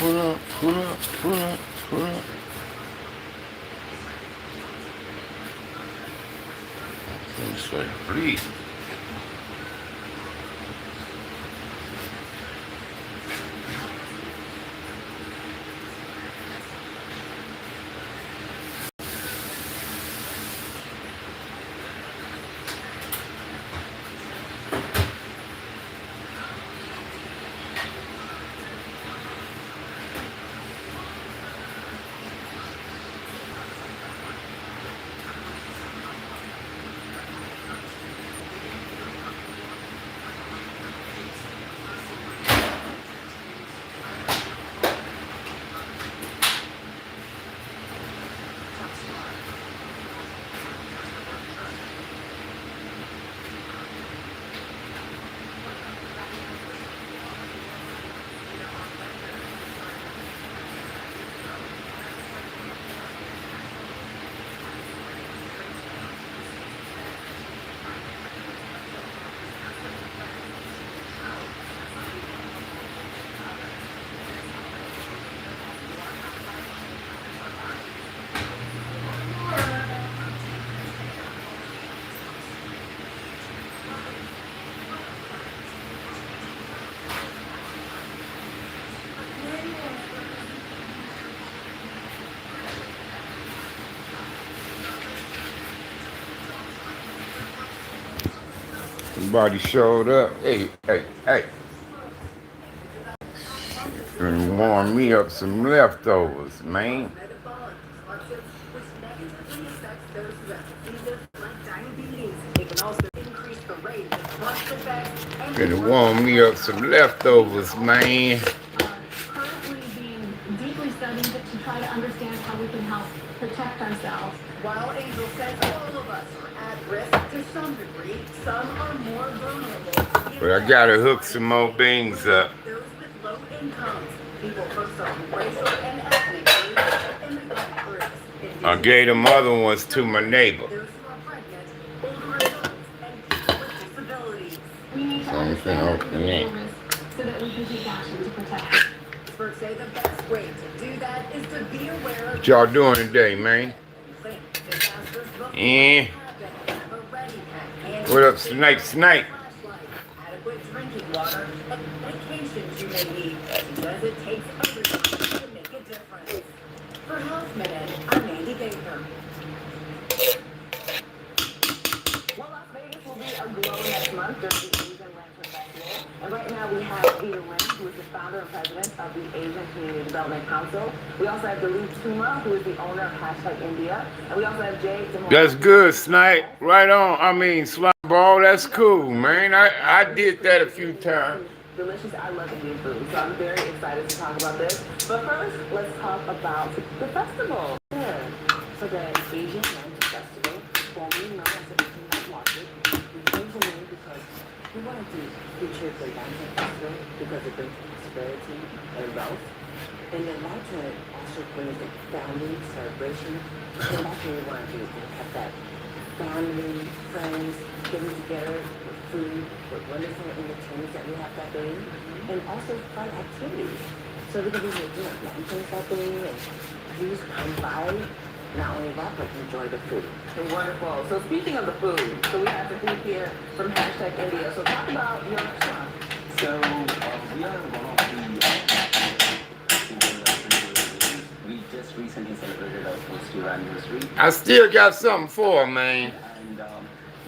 pull up, pull up, pull up, pull up. Things like please. Somebody showed up. Hey, hey, hey. And warm me up some leftovers, man. Gonna warm me up some leftovers, man. Currently being deeply studied to try to understand how we can help protect ourselves. While Angel says all of us are at risk to some degree, some are more vulnerable. But I gotta hook some more things up. Those with low incomes, people from some racial and ethnic groups, immigrant groups. I gave them other ones to my neighbor. Those who are pregnant, older adults, and people with disabilities. We need to understand the individual risk so that we can take action to protect. Experts say the best way to do that is to be aware of What y'all doing today, man? Eh? What up, Snake? Snake? Adequate drinking water, and medications you may need, because it takes everyone to make a difference. For Health Minute, I'm Andy Baker. Well, Las Vegas will be aglow next month during the Asian Lantern Festival. And right now we have Peter Lim, who is the founder and president of the Asian Community Development Council. We also have Dilip Tuma, who is the owner of Hashtag India. And we also have Jay Demore. That's good, Snake. Right on. I mean, slime ball. That's cool, man. I did that a few times. Delicious. I love Indian food, so I'm very excited to talk about this. But first, let's talk about the festival. Yeah. So the Asian Lantern Festival, formerly known as the Asian Night Market, we changed the name because we wanted to feature the Lantern Festival because it brings prosperity and wealth. And the lantern also brings the family celebration. So that's what we want to do. Have that family, friends, getting together with food, with wonderful entertainment that we have that day, and also fun activities. So we're going to be making up lanterns that day, and please come by, not only that, but enjoy the food. Wonderful. So speaking of the food, so we have the food here from Hashtag India. So talk about your restaurant. So we are one of the we just recently celebrated our first year anniversary. I still got something for 'em, man. And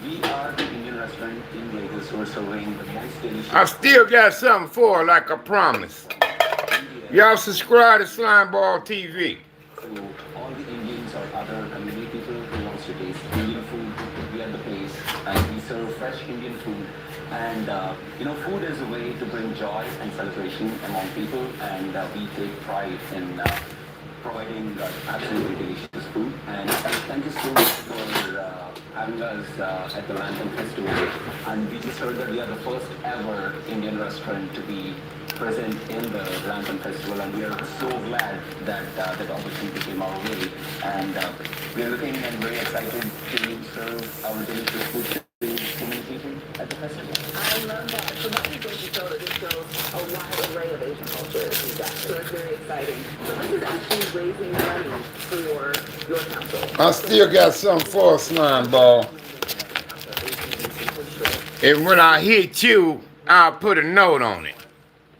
we are the Indian restaurant in Vegas who are serving the most delicious. I still got something for her, like I promised. Y'all subscribe to Slimeball TV. So all the Indians or other community people who wants to taste Indian food, we are the place, and we serve fresh Indian food. And food is a way to bring joy and celebration among people, and we take pride in providing absolutely delicious food. And thank you so much for having us at the Lantern Festival. And we just heard that we are the first ever Indian restaurant to be present in the Lantern Festival, and we are so glad that that opportunity came our way. And we are looking and very excited to serve our delicious food to so many people at the festival. I love that. So not only does it show that it shows a wide array of Asian cultures, so it's very exciting. I still got something for a slime ball. And when I hit you, I'll put a note on it.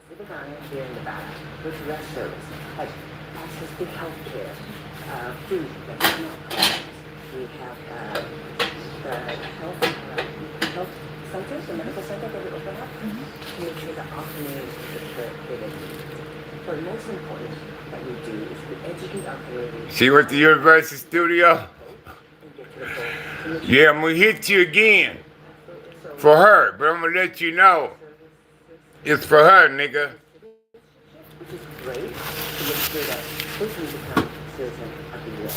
Civic Iron here in the back with rest service, like access to health care, food, medicinal products. We have the health center, the medical center that we open up to make sure that our community is prepared. But most important that we do is we educate our community. She went to Universal Studio. And get to the goal. Yeah, I'm gonna hit you again for her, but I'm gonna let you know it's for her, nigga. Which is great to make sure that they can become citizens of the U.S.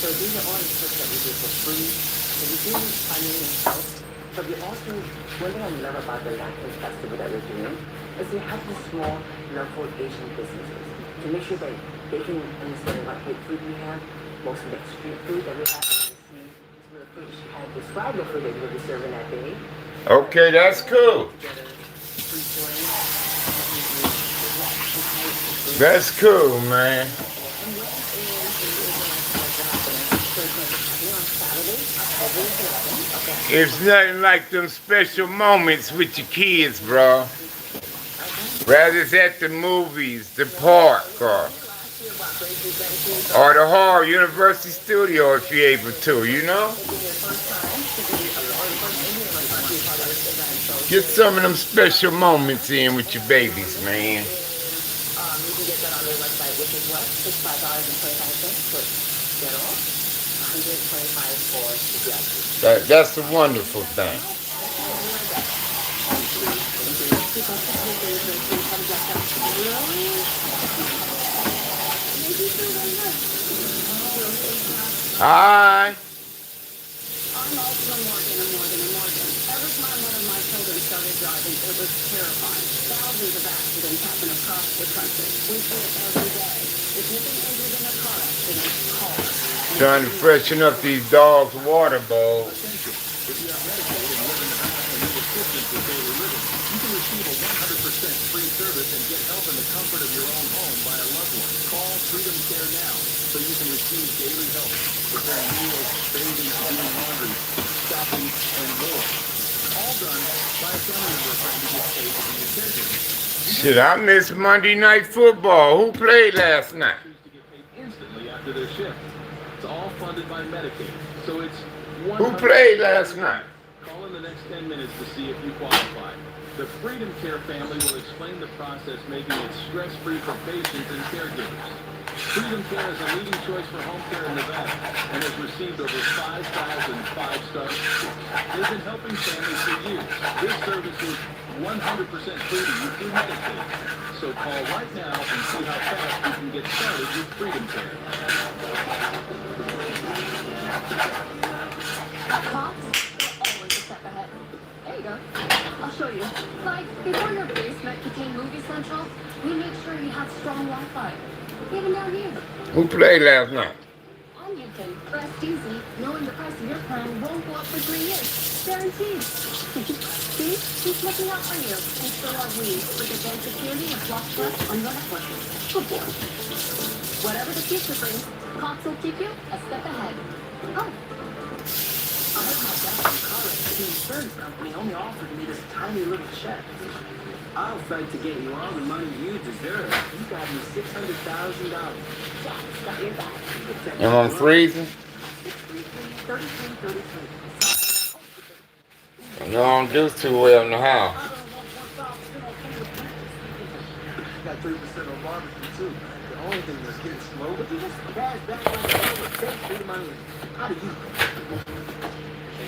So these are all the stuff that we do for free. So we do funding and help. But we also, one thing I love about the Latin Festival that we're doing is we have these small local Asian businesses to make sure that they can understand what good food we have, most of the street food that we have. And describe the food that we'll be serving that day. Okay, that's cool. That's cool, man. It's nothing like them special moments with your kids, bro. Whether it's at the movies, the park, or the hall, University Studio if you're able to, you know? Get some of them special moments in with your babies, man. You can get that on their website, which is what? $65.25 for general, $125 for the That's a wonderful thing. Hi. I'm also Morgan and Morgan and Morgan. Every time one of my children started driving, it was terrifying. Thousands of accidents happen across the country. We see it every day. If you've been injured in a car accident, call us. Trying to freshen up these dogs' water bowls. Receive a 100% free service and get help in the comfort of your own home by a loved one. Call Freedom Care now so you can receive daily help, preparing meals, bathing, doing laundry, shopping, and more. All done by a family member trying to get paid to be your caregiver. Shit, I missed Monday Night Football. Who played last night? To get paid instantly after their shift. It's all funded by Medicaid, so it's Who played last night? Call in the next 10 minutes to see if you qualify. The Freedom Care family will explain the process, making it stress-free for patients and caregivers. Freedom Care is a leading choice for home care in Nevada and has received over 5,000 five-star reviews. They've been helping families for years. This service is 100% free to you through Medicaid. So call right now and see how fast you can get started with Freedom Care. Cops are always a step ahead. There you go. I'll show you. Like, before your basement became Movie Central, we made sure you had strong Wi-Fi. Even down here. Who played last night? And you can rest easy, knowing the price of your plan won't go up for 3 years. Guaranteed. See? He's looking out for you. And so are we. With advanced security and block trust on your network. Good boy. Whatever the future brings, Cox will keep you a step ahead. Oh. I had my dad in college. The insurance company only offered me this tiny little check. I'll fight to get you all the money you deserve. You got me $600,000. Jack's got your back. Am I freezing? 633-33. I know I don't do too well in the house. Got 3% on barbecue too. The only thing that's getting slow. But you just pass that one over. Take free money. How do you?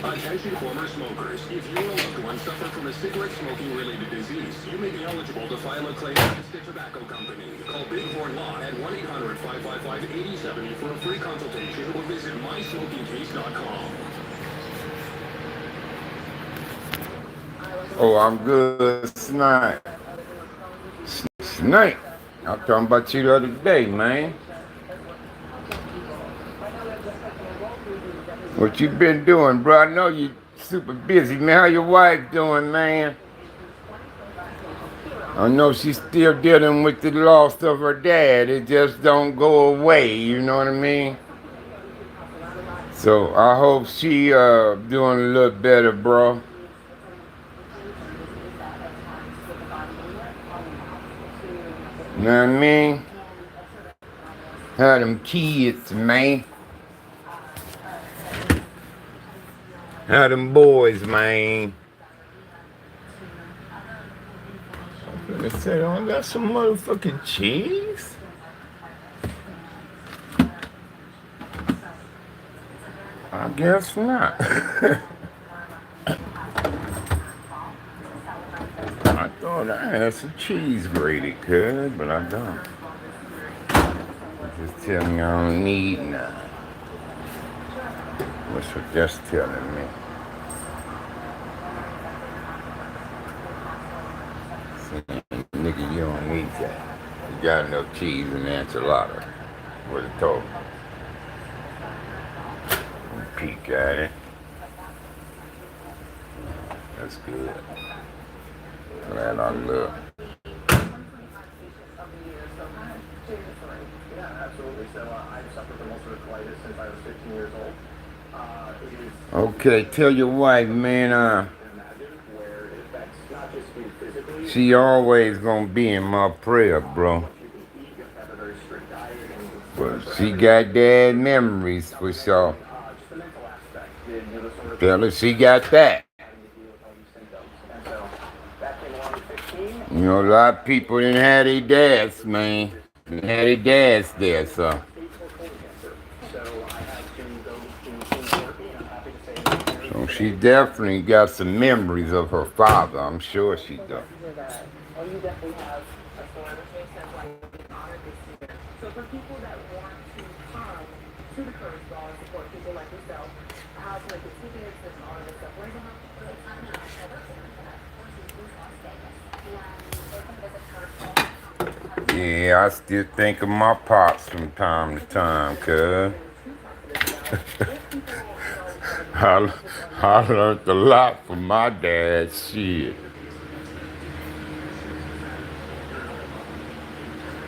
Attention former smokers. If you or a loved one suffer from a cigarette smoking related disease, you may be eligible to file a claim against the tobacco company. Call Bighorn Law at 1-800-555-8070 for a free consultation or visit mysmokingcase.com. Oh, I'm good. Snipe. Snipe. I'm talking about you the other day, man. What you been doing, bro? I know you super busy, man. How your wife doing, man? I know she's still dealing with the loss of her dad. It just don't go away, you know what I mean? So I hope she doing a little better, bro. You know what I mean? How them kids, man. How them boys, man. They said, "Oh, I got some motherfucking cheese." I guess not. I thought I had some cheese grated, cuz, but I don't. Just tell me I don't need none. What's her just telling me? Saying, nigga, you don't need that. You got enough cheese in the enchilada. What it told me. Peek at it. That's good. Glad I look. Yeah, absolutely. So I've suffered from ulcerative colitis since I was 15 years old. Okay, tell your wife, man, Imagine where it affects not just you physically. she always gonna be in my prayer, bro. What you can eat, you have to have a very strict diet. But she got bad memories for sure. Just the mental aspect. The sort of Tell her she got that. having to deal with all these symptoms. And so that came along at 15. You know, a lot of people didn't have their dads, man. They had their dads there, so. So I had to go to chemotherapy, and I'm happy to say So she definitely got some memories of her father. I'm sure she does. And you definitely have a story which makes sense why you're being honored this year. So for people that want to come to the Courage Ball and support people like yourself, how to like the tickets and all of this stuff, where's the Yeah, I still think of my pops from time to time, cuz. I learned a lot from my dad, shit.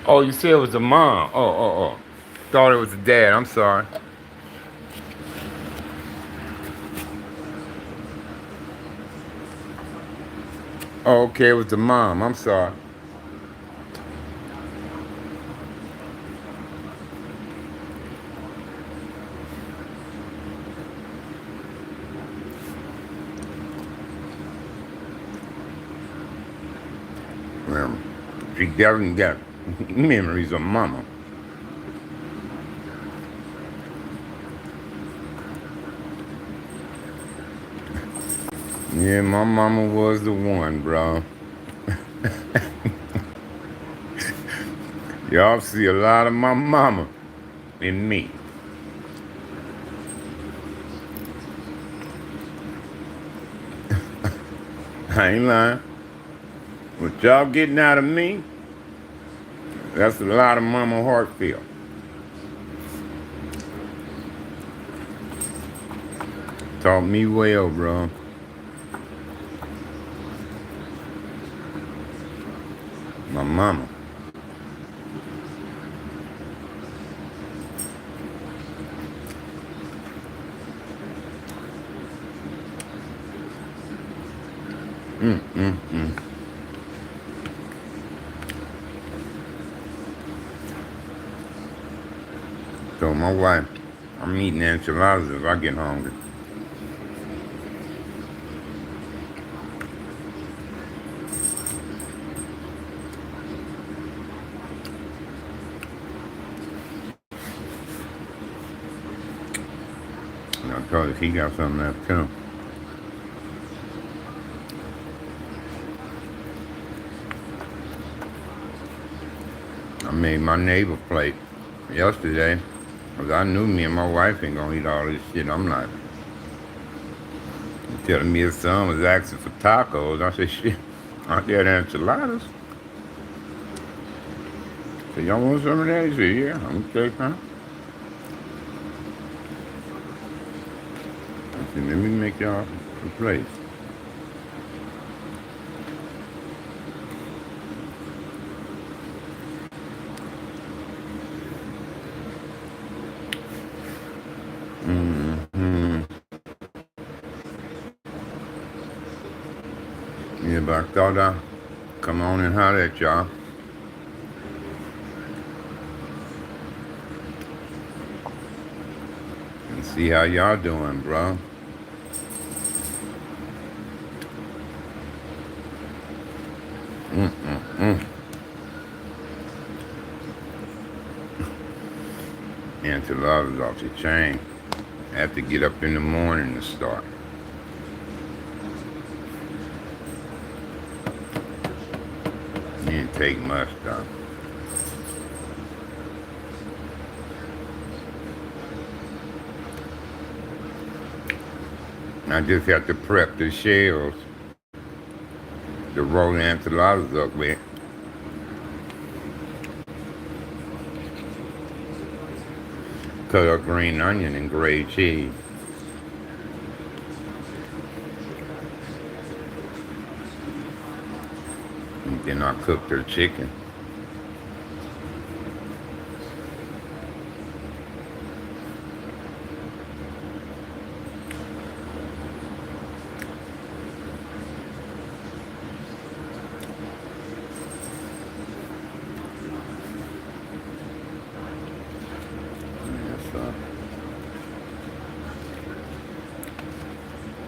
Oh, you said it was a mom. Oh. Thought it was a dad. I'm sorry. Oh, okay, it was the mom. I'm sorry. Well, she definitely got memories of mama. Yeah, my mama was the one, bro. Y'all see a lot of my mama in me. I ain't lying. What y'all getting out of me, that's a lot of Mama Hartfield. Taught me well, bro. My mama. So my wife, I'm eating enchiladas if I get hungry. And I told her he got something left too. I made my neighbor plate yesterday because I knew me and my wife ain't gonna eat all this shit. I'm like, telling me his son was asking for tacos. I said, shit, aren't there enchiladas? I said, y'all want some of that? He said, yeah, I'm okay, huh? I said, let me make y'all a plate. Yeah, but I thought I'd come on and holler at y'all and see how y'all doing, bro. Enchiladas off the chain. I have to get up in the morning to start. It didn't take much though. I just have to prep the shells to roll the enchiladas up with. Cut up green onion and grade cheese. And then I cook their chicken.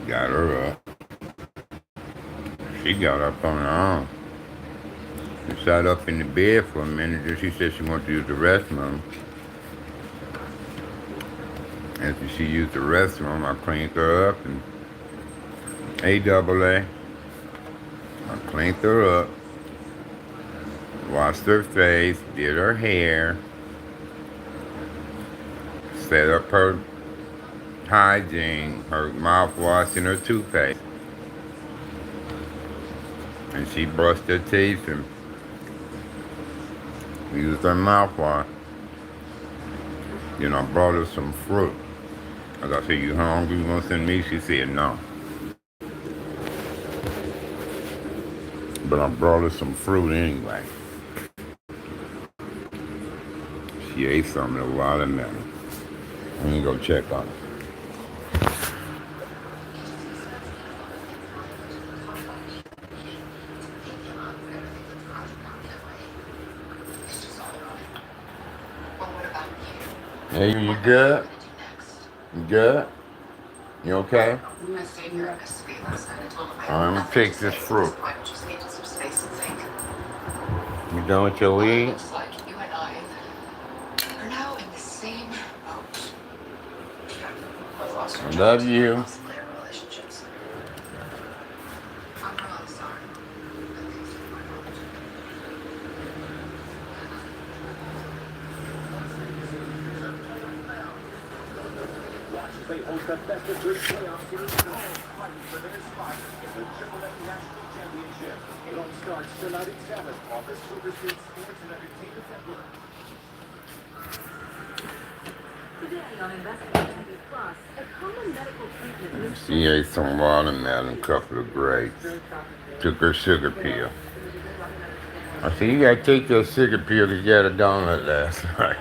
Got her up. She got up on her own. She sat up in the bed for a minute. Then she said she wanted to use the restroom. After she used the restroom, I cleaned her up and A-double-A. I cleaned her up, washed her face, did her hair, set up her hygiene, her mouthwash and her toothpaste. And she brushed her teeth and used her mouthwash. Then I brought her some fruit. As I said, you hungry? You want some meat? She said no. But I brought her some fruit anyway. She ate some of the watermelon. I'm gonna go check on her. Hey, you good? You good? You okay? I'm gonna take this fruit. You done with your weed? I love you. They host the best of three playoff series fighting for their spot in the Triple A National Championship. It all starts tonight at 7 on the Super Street Sports and Entertainment Network. Today on Investigation Plus, a common medical treatment. She ate some watermelon, couple of grapes. Took her sugar pill. I said, you gotta take your sugar pill because you had a donut last night.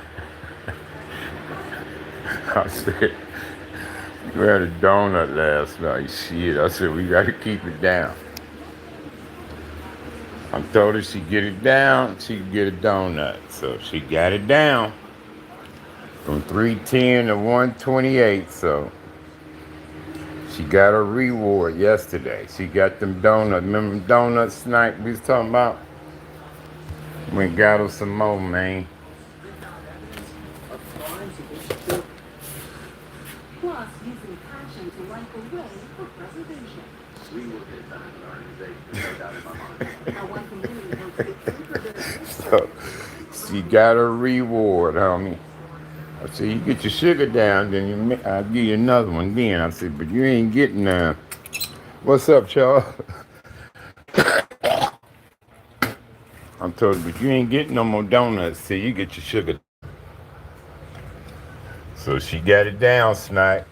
I said, you had a donut last night. Shit. I said, we gotta keep it down. I told her she get it down, she could get a donut. So she got it down from 310 to 128. So she got her reward yesterday. She got them donuts. Remember them donut snack we was talking about? We got her some more, man. Plus, using passion to light the way for preservation. We will get that in an organization, no doubt in my mind. Our one community hopes to So she got her reward, homie. I said, you get your sugar down, then I'll give you another one then. I said, but you ain't getting none. What's up, Charles? I told her, but you ain't getting no more donuts till you get your sugar. So she got it down, Snipe.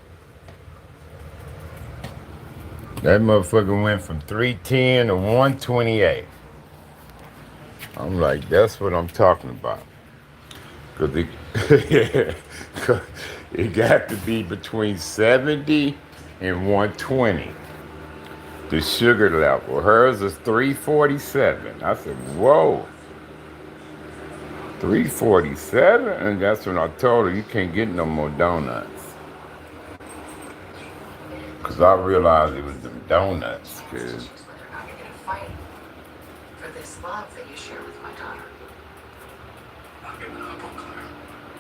That motherfucker went from 310 to 128. I'm like, that's what I'm talking about. Because it got to be between 70 and 120 the sugar level. Hers is 347. I said, whoa, 347? And that's when I told her, you can't get no more donuts. Because I realized it was them donuts, kid. Whether or not you're gonna fight for this love that you share with my daughter. Not giving up on Claire.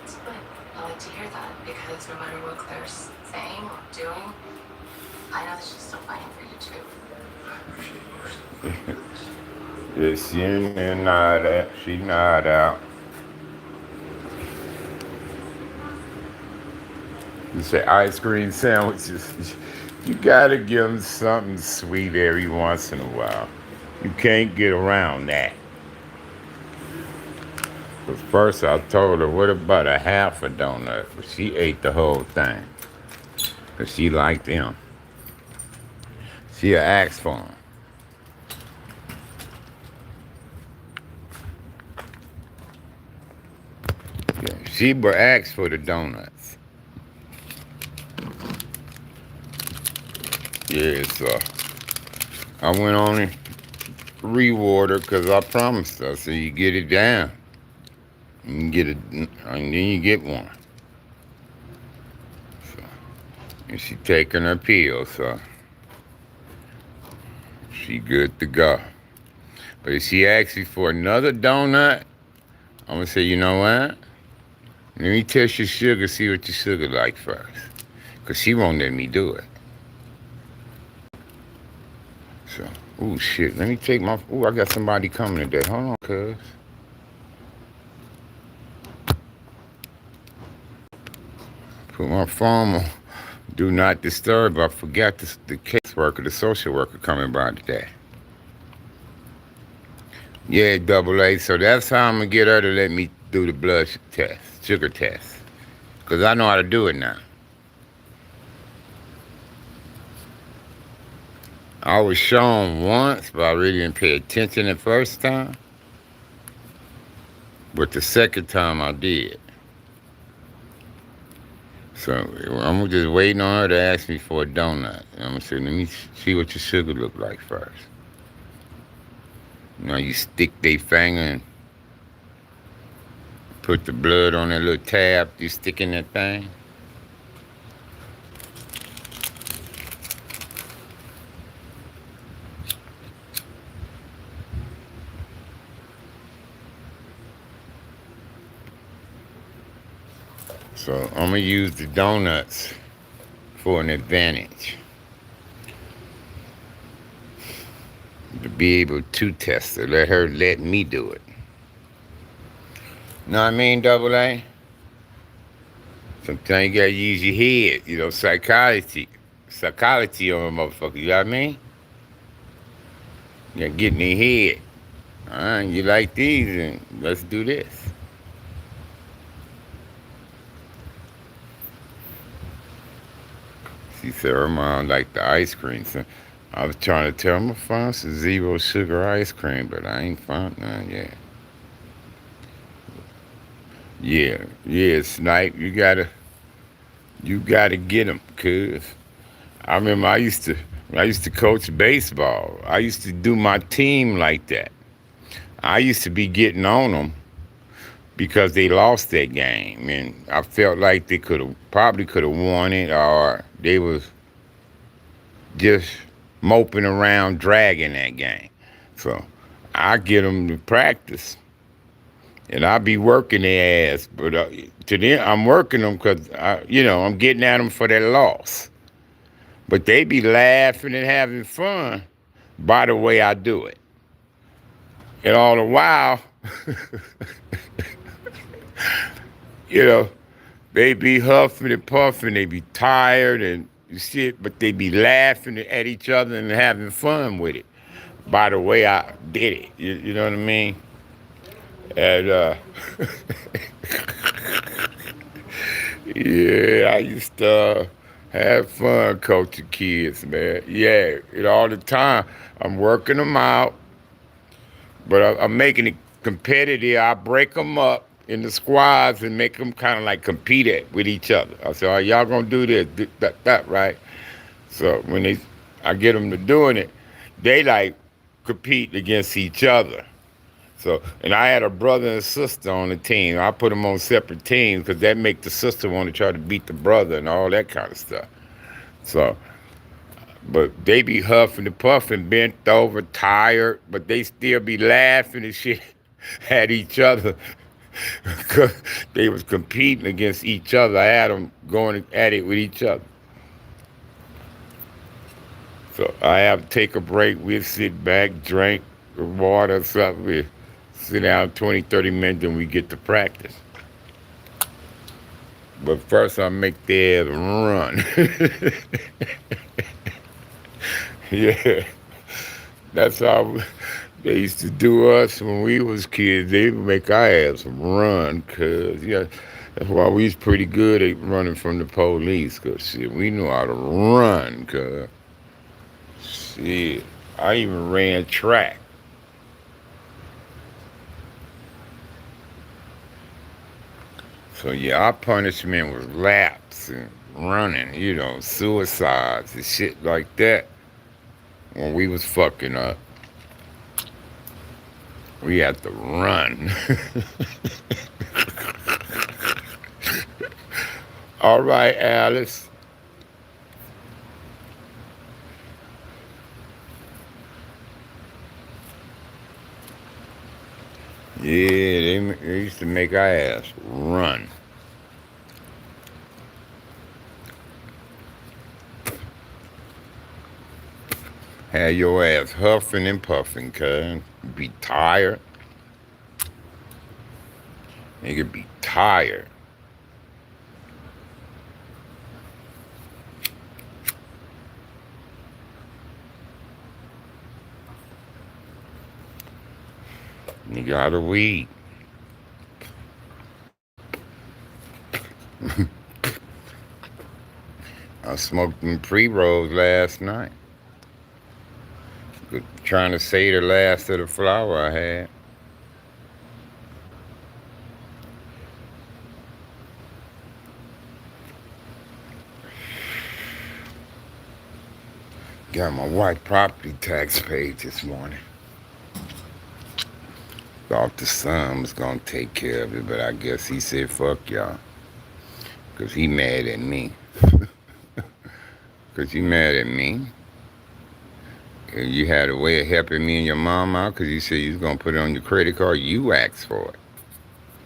It's good. I like to hear that because no matter what Claire's saying or doing, I know that she's still fighting for you too. I appreciate yours. Yeah, she in there nod out. She nod out. You say ice cream sandwiches. You gotta give them something sweet every once in a while. You can't get around that. But first I told her, what about a half a donut? But she ate the whole thing. Because she liked them. She asked for them. Yeah, she would ask for the donuts. Yeah, so I went on and reward her because I promised her. So you get it down. You can get it, and then you get one. So, and she taking her pill, so she good to go. But if she asks you for another donut, I'm gonna say, you know what? Let me test your sugar, see what your sugar like first. Because she won't let me do it. So, ooh, shit. Let me take my... Ooh, I got somebody coming today. Hold on, cuz. Put my phone on do not disturb. I forgot the caseworker, the social worker coming by today. Yeah, double A. So that's how I'm going to get her to let me do the blood test, sugar test. Because I know how to do it now. I was shown once, but I really didn't pay attention the first time. But the second time I did. So I'm just waiting on her to ask me for a donut. I'm going to say, let me see what your sugar look like first. You know, you stick their finger and put the blood on that little tab you stick in that thing. So I'm gonna use the donuts for an advantage. To be able to test her, let me do it. Know what I mean, double A? Sometimes you gotta use your head, you know, psychology on a motherfucker, you know what I mean? You gotta get in their head. Alright, you like these, and let's do this. She said her mom liked the ice cream. So I was trying to tell her, I'm gonna find some zero sugar ice cream, but I ain't found none yet. Yeah, Snipe, you gotta get them, cuz. I remember when I used to coach baseball, I used to do my team like that. I used to be getting on them because they lost that game, and I felt like they probably could have won it, or they was just moping around dragging that game. So I get them to practice, and I be working their ass. But to them, I'm working them because I'm getting at them for their loss. But they be laughing and having fun by the way I do it. And all the while, they be huffing and puffing, they be tired and shit, but they be laughing at each other and having fun with it by the way I did it. You know what I mean? And yeah, I used to have fun coaching kids, man. Yeah, all the time. I'm working them out, but I'm making it competitive. I break them up in the squads and make them kind of like compete with each other. I said, y'all gonna do this, that, right? So when I get them to doing it, they like compete against each other. So, and I had a brother and sister on the team. I put them on separate teams because that make the sister want to try to beat the brother and all that kind of stuff. So, but they be huffing and puffing, bent over, tired, but they still be laughing and shit at each other because they was competing against each other. I had them going at it with each other. So I have to take a break. We'll sit back, drink water or something. We sit down 20, 30 minutes, and we get to practice. But first I make their run. Yeah. That's how they used to do us when we was kids. They would make our ass run, cause yeah, that's why we was pretty good at running from the police. Cause shit, we knew how to run. Cause shit, I even ran track. So yeah, our punishment was laps and running, suicides and shit like that. When we was fucking up, we had to run. All right, Alice. Yeah, they used to make our ass run. Had your ass huffing and puffing, cuz. Be tired. Nigga be tired. You got a weed. I smoked them pre-rolls last night. Trying to save the last of the flour I had. Got my white property tax paid this morning. Thought the son was gonna take care of it, but I guess he said fuck y'all. Cause he mad at me. Cause you mad at me. You had a way of helping me and your mom out because you said you was going to put it on your credit card. You asked for it.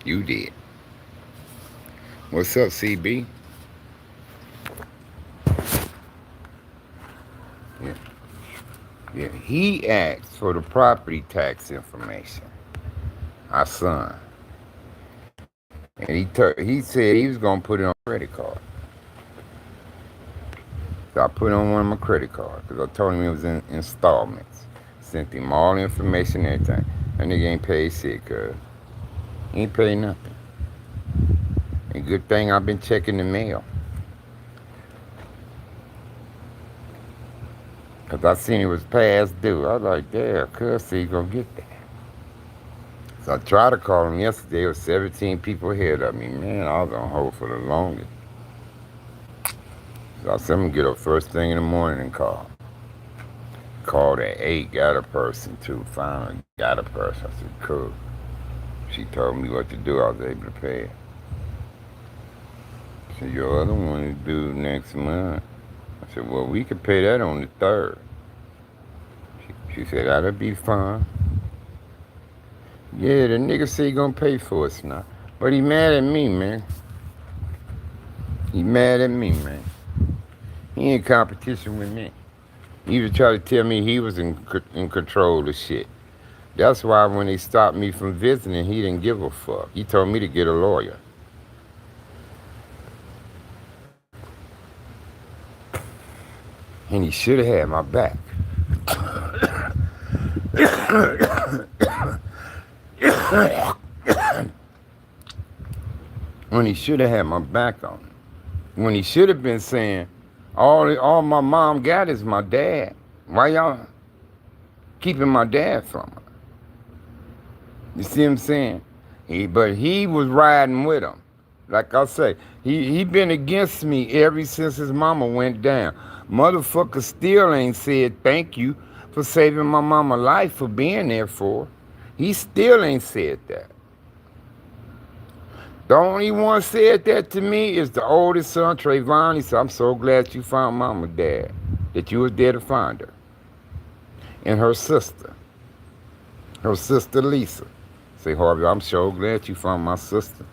You did. What's up, CB? Yeah. Yeah. He asked for the property tax information. Our son. And he said he was going to put it on credit card. So I put it on one of my credit cards because I told him it was in installments. Sent him all the information and everything. That nigga ain't paid shit, cuz. He ain't paid nothing. And good thing I've been checking the mail. Because I seen it was past due. I was like, damn, cuz, so you gonna get that. So I tried to call him yesterday. There was 17 people ahead of me. Man, I was on hold for the longest. So I said, I'm gonna get up first thing in the morning and call. Called at 8, got a person too. Finally got a person. I said, cool. She told me what to do. I was able to pay it. She said, your other one is due next month. I said, well, we could pay that on the 3rd. She said, that'll be fine. Yeah, the nigga said he gonna pay for us now. But he mad at me, man. He mad at me, man. He in competition with me. He was trying to tell me he was in control of shit. That's why when they stopped me from visiting, he didn't give a fuck. He told me to get a lawyer. And he should have had my back. When he should have had my back on him. When he should have been saying, all my mom got is my dad. Why y'all keeping my dad from her? You see what I'm saying? But he was riding with him. Like I say, he been against me ever since his mama went down. Motherfucker still ain't said thank you for saving my mama life, for being there for her. He still ain't said that. The only one said that to me is the oldest son, Trayvon. He said, I'm so glad you found Mama, Dad, that you was there to find her. And her sister Lisa. Say, Harvey, I'm so glad you found my sister.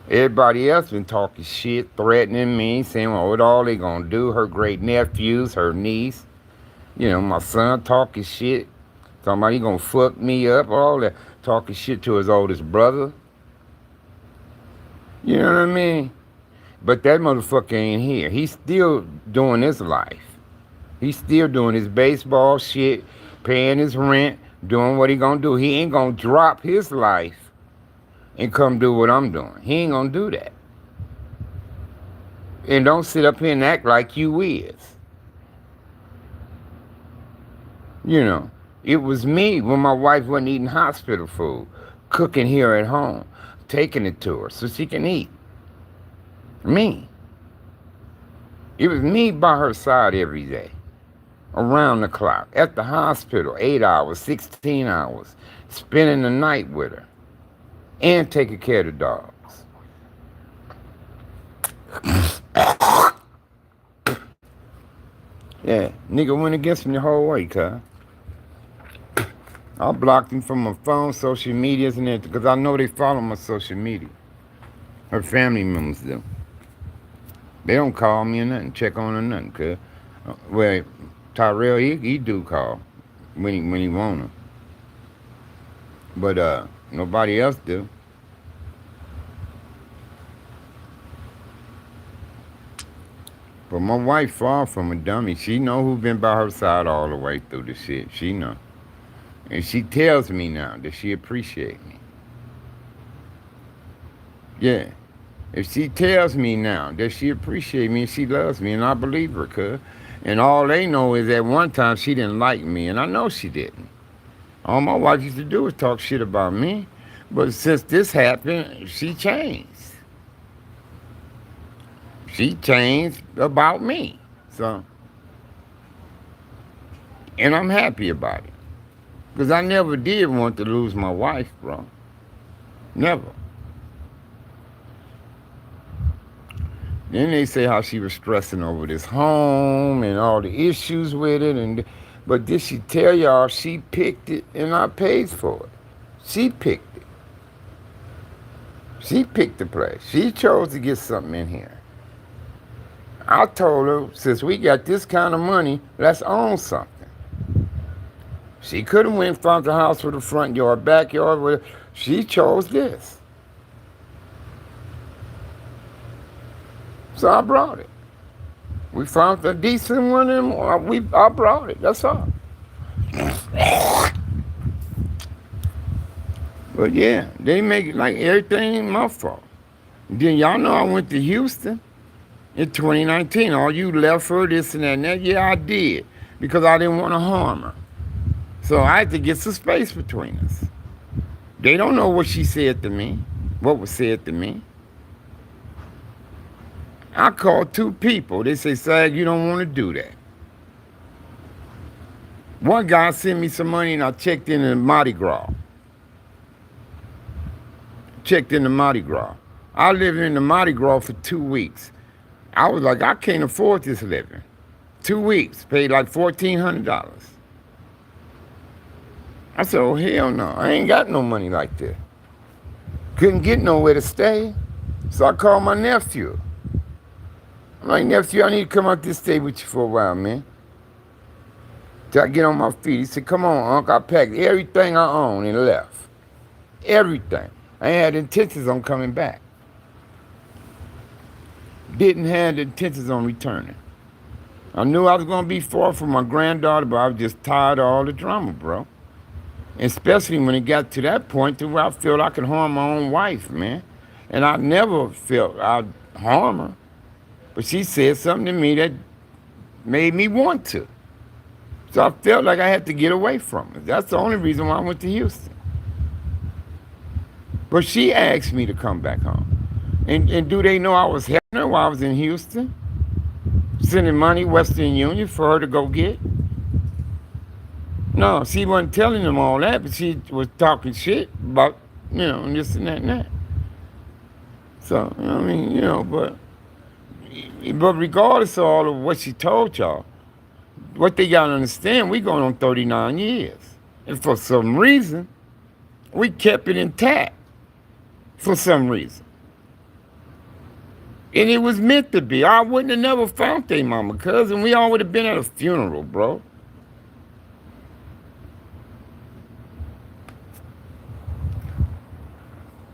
Everybody else been talking shit, threatening me, saying, well, what all they gonna do? Her great nephews, her niece. You know, my son talking shit. Talking about he gonna fuck me up, all that. Talking shit to his oldest brother. You know what I mean? But that motherfucker ain't here. He's still doing his life. He's still doing his baseball shit, paying his rent, doing what he gonna do. He ain't gonna drop his life and come do what I'm doing. He ain't gonna do that. And don't sit up here and act like you is. You know, it was me when my wife wasn't eating hospital food, cooking here at home, taking it to her so she can eat. Me. It was me by her side every day, around the clock, at the hospital, 8 hours, 16 hours, spending the night with her, and taking care of the dogs. Yeah, nigga went against me the whole way, cuz. I blocked him from my phone, social medias, and everything, because I know they follow my social media. Her family members do. They don't call me or nothing, check on her or nothing, cuz. Well, Tyrell, he do call when he want her. But nobody else do. But my wife far from a dummy. She know who been by her side all the way through the shit. She know. And she tells me now that she appreciate me. Yeah. If she tells me now that she appreciate me and she loves me, and I believe her, cuz. And all they know is at one time she didn't like me, and I know she didn't. All my wife used to do was talk shit about me. But since this happened, she changed. She changed about me. So, and I'm happy about it. Because I never did want to lose my wife, bro. Never. Then they say how she was stressing over this home and all the issues with it. But did she tell y'all she picked it and I paid for it? She picked it. She picked the place. She chose to get something in here. I told her, since we got this kind of money, let's own something. She could have went from the house with a front yard, backyard, with it. She chose this. So I brought it. We found a decent one and I brought it, that's all. But yeah, they make it like everything ain't my fault. Then y'all know I went to Houston in 2019. All you left her, this and that and that. Yeah, I did. Because I didn't want to harm her. So I had to get some space between us. They don't know what she said to me, what was said to me. I called 2 people. They say, Sag, you don't want to do that. One guy sent me some money and I checked in the Mardi Gras. I lived in the Mardi Gras for 2 weeks. I was like, I can't afford this living. 2 weeks, paid like $1,400. I said, oh, hell no, I ain't got no money like that. Couldn't get nowhere to stay. So I called my nephew. I'm like, nephew, I need to come out this stay with you for a while, man. Till I get on my feet. He said, come on, Unc, I packed everything I own and left. Everything. I ain't had intentions on coming back. Didn't have the intentions on returning. I knew I was going to be far from my granddaughter, but I was just tired of all the drama, bro. Especially when it got to that point to where I felt I could harm my own wife, man. And I never felt I'd harm her. But she said something to me that made me want to. So I felt like I had to get away from her. That's the only reason why I went to Houston. But she asked me to come back home. And do they know I was helping her while I was in Houston? Sending money, Western Union, for her to go get? No, she wasn't telling them all that, but she was talking shit about, and this and that and that. So, I mean, but regardless of all of what she told y'all, what they gotta understand, we going on 39 years. And for some reason, we kept it intact. For some reason. And it was meant to be. I wouldn't have never found their mama, cousin. We all would have been at a funeral, bro.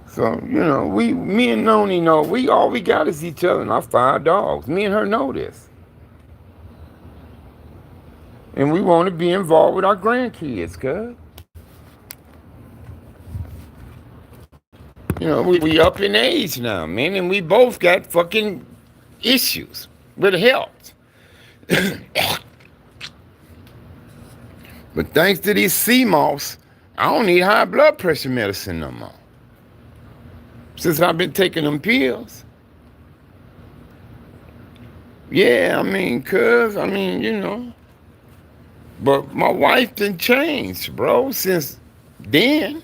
So, me and Noni know, all we got is each other and our 5 dogs. Me and her know this. And we want to be involved with our grandkids, cuz. We up in age now, man, and we both got fucking issues with health. But thanks to these sea moths, I don't need high blood pressure medicine no more. Since I've been taking them pills. Yeah, But my wife done changed, bro, since then.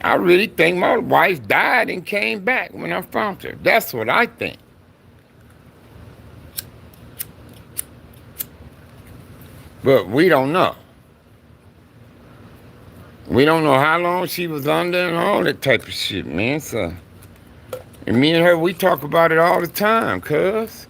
I really think my wife died and came back when I found her. That's what I think. But we don't know. We don't know how long she was under and all that type of shit, man. So, and me and her, we talk about it all the time, cuz.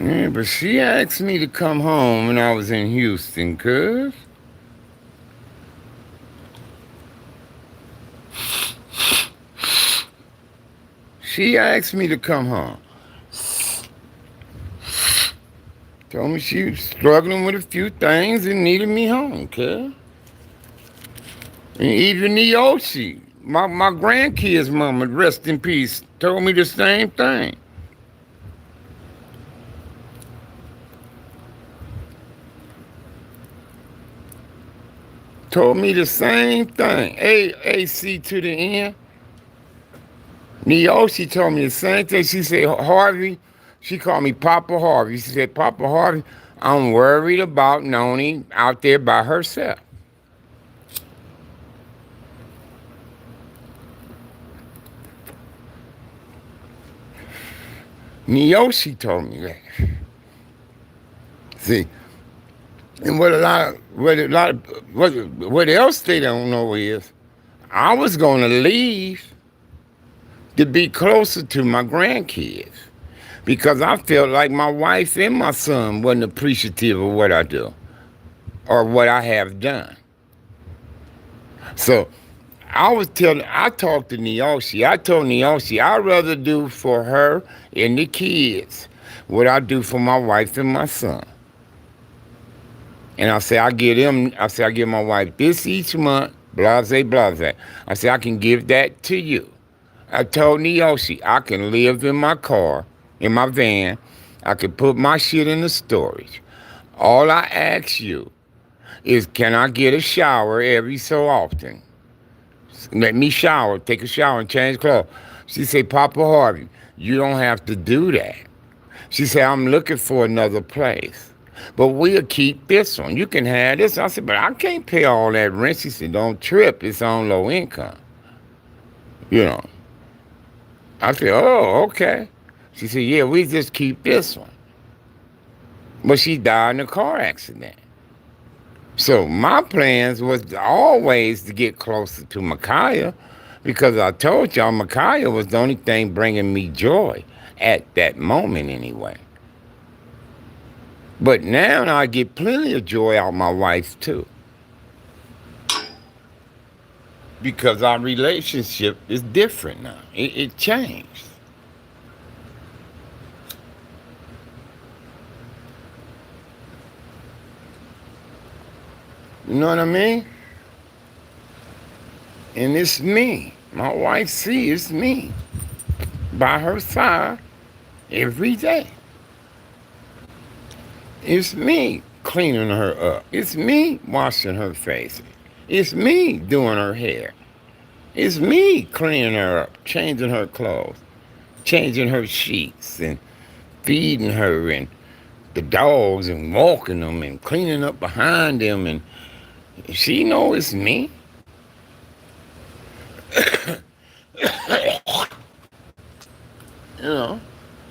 Yeah, but she asked me to come home when I was in Houston, cuz. She asked me to come home. Told me she was struggling with a few things and needed me home, cuz. And even Neoshi, my grandkids' mama, rest in peace, told me the same thing. Told me the same thing. AAC to the end. Neoshi told me the same thing. She said, Harvey, she called me Papa Harvey. She said, Papa Harvey, I'm worried about Noni out there by herself. Neoshi told me that. See, and what else they don't know is, I was gonna leave to be closer to my grandkids because I felt like my wife and my son wasn't appreciative of what I do or what I have done. So I talked to Neoshi. I told Neoshi I'd rather do for her and the kids what I do for my wife and my son. And I give my wife this each month, blase, blase. I say, I can give that to you. I told Neoshi, I can live in my car, in my van. I can put my shit in the storage. All I ask you is, can I get a shower every so often? Let me shower, take a shower and change clothes. She said, Papa Harvey, you don't have to do that. She said, I'm looking for another place. But we'll keep this one. You can have this. I said, but I can't pay all that rent. She said, don't trip. It's on low income. I said, oh, okay. She said, yeah, we just keep this one. But she died in a car accident. So my plans was always to get closer to Micaiah because I told y'all Micaiah was the only thing bringing me joy at that moment anyway. But now I get plenty of joy out of my wife too. Because our relationship is different now. It changed. You know what I mean? And it's me. My wife sees it's me by her side every day. It's me cleaning her up. It's me washing her face. It's me doing her hair. It's me cleaning her up, changing her clothes, changing her sheets, and feeding her and the dogs and walking them and cleaning up behind them. And she knows it's me. You know,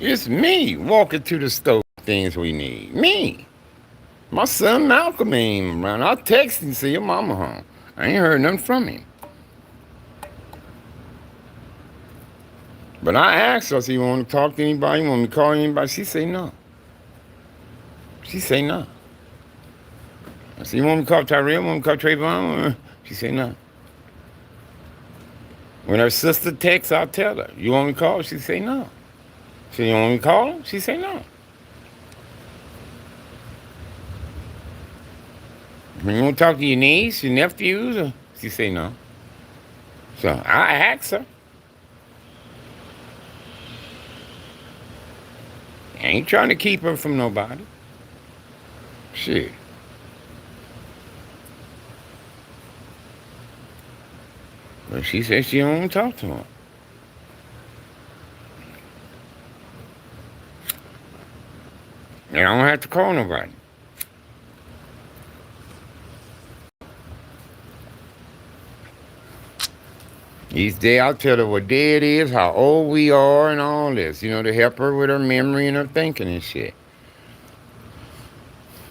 it's me walking to the store, things we need. Me. My son Malcolm ain't around. I text him, see your mama home. I ain't heard nothing from him. But I asked her, so you want to talk to anybody? You want me to call anybody? She say no. She say no. I said, you want me to call Tyrell? Want me to call Trayvon? She say no. When her sister texts, I'll tell her. You want me to call? She say no. She say, you want me to call her? She say no. When you want to talk to your niece, your nephews, she say no. So I asked her. I ain't trying to keep her from nobody. Shit. But she said she don't want to talk to him. And I don't have to call nobody. Each day I'll tell her what day it is, how old we are, and all this, you know, to help her with her memory and her thinking and shit.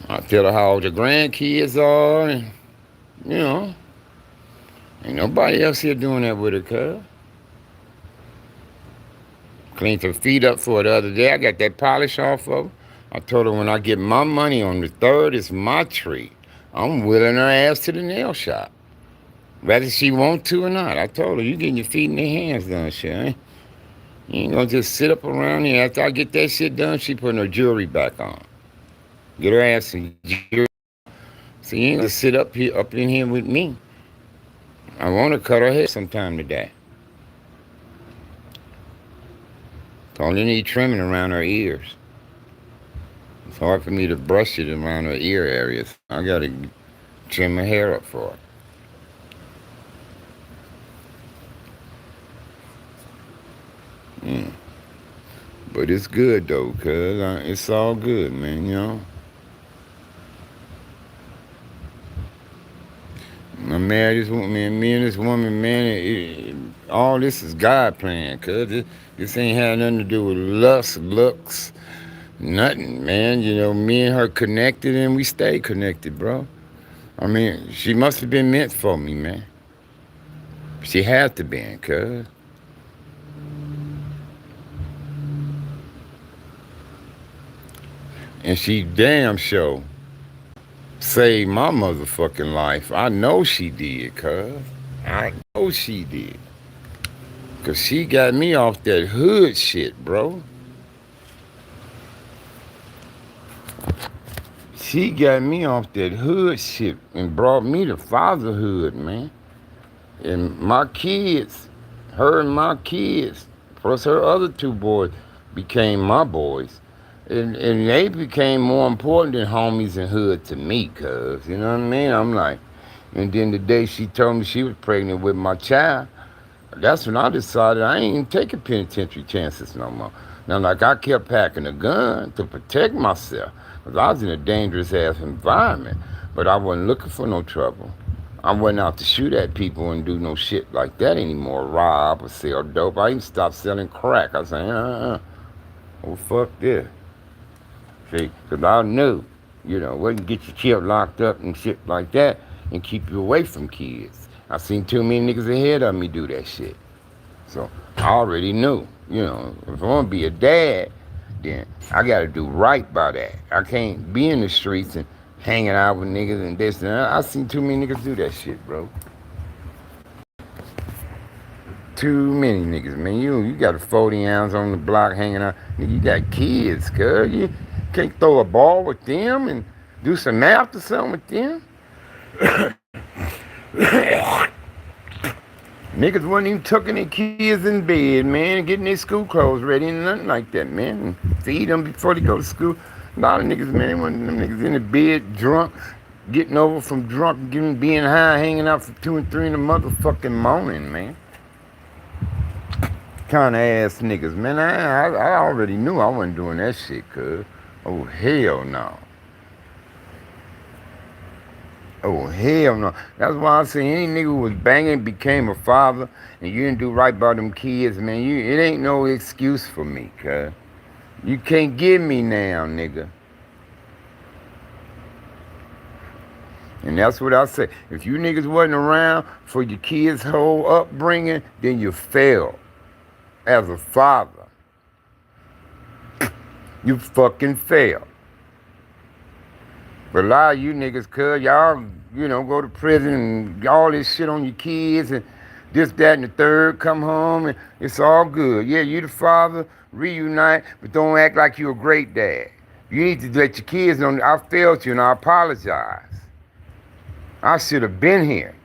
I'll tell her how old the grandkids are, and, you know, ain't nobody else here doing that with her, cuz. Cleaned her feet up for her the other day. I got that polish off of her. I told her when I get my money on the 3rd, it's my treat. I'm wheeling her ass to the nail shop. Whether she want to or not. I told her, you getting your feet and your hands done, shit. You ain't gonna just sit up around here. After I get that shit done, she putting her jewelry back on. Get her ass some jewelry. So you ain't gonna sit up in here with me. I want to cut her hair sometime today. Only need trimming around her ears. It's hard for me to brush it around her ear areas. I gotta trim her hair up for her. But it's good though, cuz it's all good, man, you know. I married this woman, me and this woman, man, all this is God plan, cuz this ain't had nothing to do with lust, looks, nothing, man. You know, me and her connected and we stay connected, bro. I mean, she must have been meant for me, man. She had to be, cuz. And she damn sure saved my motherfucking life. I know she did, cuz. I know she did. Cause she got me off that hood shit, bro. She got me off that hood shit and brought me to fatherhood, man. And my kids, her and my kids, plus her other 2 boys, became my boys. And they became more important than homies and hood to me, cuz, you know what I mean? I'm like, and then the day she told me she was pregnant with my child, that's when I decided I ain't even taking penitentiary chances no more. Now, like, I kept packing a gun to protect myself, because I was in a dangerous ass environment, but I wasn't looking for no trouble. I wasn't out to shoot at people and do no shit like that anymore, rob or sell dope. I even stopped selling crack. I said, oh, fuck this. See, because I knew, you know, wouldn't get your kid locked up and shit like that and keep you away from kids. I seen too many niggas ahead of me do that shit. So I already knew, you know, if I want to be a dad, then I gotta do right by that. I can't be in the streets and hanging out with niggas and this and that. I seen too many niggas do that shit, bro. Too many niggas, man. You got a 40 ounce on the block hanging out. Nigga, you got kids, cuz. You can't throw a ball with them and do some math or something with them. Niggas wasn't even tucking their kids in bed, man, and getting their school clothes ready and nothing like that, man. And feed them before they go to school. A lot of niggas, man, them niggas in the bed drunk, getting over from drunk, being high, hanging out for 2 and 3 in the motherfucking morning, man. Kind of ass niggas, man. I already knew I wasn't doing that shit, cuz. Oh, hell no. Oh, hell no. That's why I say any nigga who was banging became a father and you didn't do right by them kids, man. It ain't no excuse for me, cuz. You can't get me now, nigga. And that's what I say. If you niggas wasn't around for your kids' whole upbringing, then you failed as a father. You fucking failed. But a lot of you niggas, cuz, y'all, go to prison and all this shit on your kids and this, that, and the third, come home and it's all good. Yeah, you the father, reunite, but don't act like you a great dad. You need to let your kids know I failed you and I apologize. I should have been here.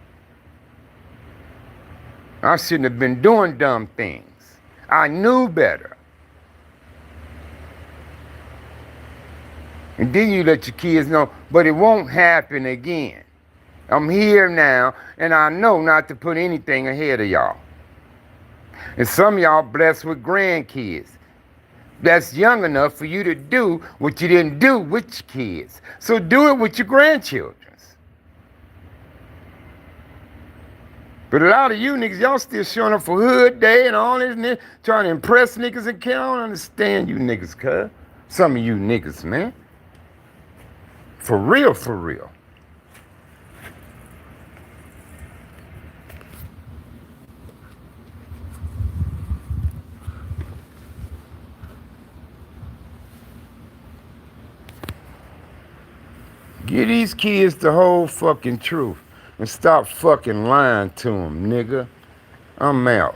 I shouldn't have been doing dumb things. I knew better. And then you let your kids know, but it won't happen again. I'm here now, and I know not to put anything ahead of y'all. And some of y'all blessed with grandkids. That's young enough for you to do what you didn't do with your kids. So do it with your grandchildren. But a lot of you niggas, y'all still showing up for Hood Day and all this, and trying to impress niggas and kill. I don't understand you niggas, cuz. Some of you niggas, man. For real, for real. Give these kids the whole fucking truth and stop fucking lying to them, nigga. I'm out.